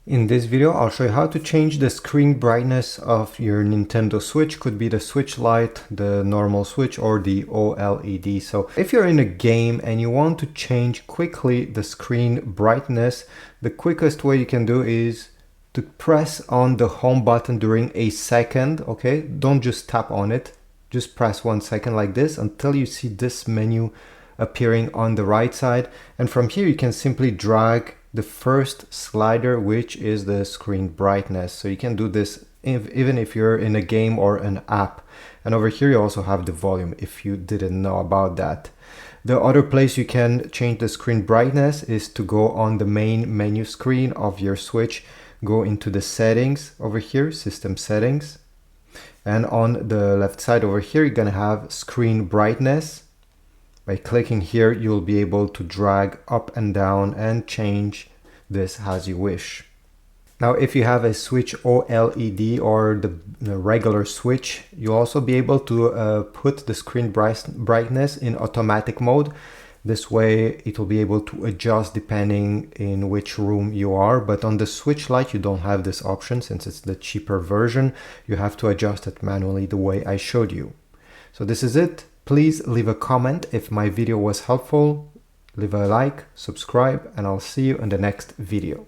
In this video, I'll show you how to change the screen brightness of your Nintendo Switch. Could be the Switch Lite, the normal Switch, or the OLED. So if you're in a game and you want to change quickly the screen brightness, the quickest way you can do is to press on the home button during a second, okay? Don't just tap on it. Just press 1 second like this until you see this menu appearing on the right side. And from here, you can simply drag the first slider, which is the screen brightness. So you can do this even if you're in a game or an app. And over here you also have the volume if you didn't know about that. The other place you can change the screen brightness is to go on the main menu screen of your Switch, go into the settings over here, system settings. And on the left side over here, you're gonna have screen brightness. By clicking here, you'll be able to drag up and down and change this as you wish. Now, if you have a Switch OLED or the regular Switch, you'll also be able to put the screen brightness in automatic mode. This way, it will be able to adjust depending in which room you are. But on the Switch Lite, you don't have this option since it's the cheaper version. You have to adjust it manually the way I showed you. So this is it. Please leave a comment if my video was helpful, leave a like, subscribe, and I'll see you in the next video.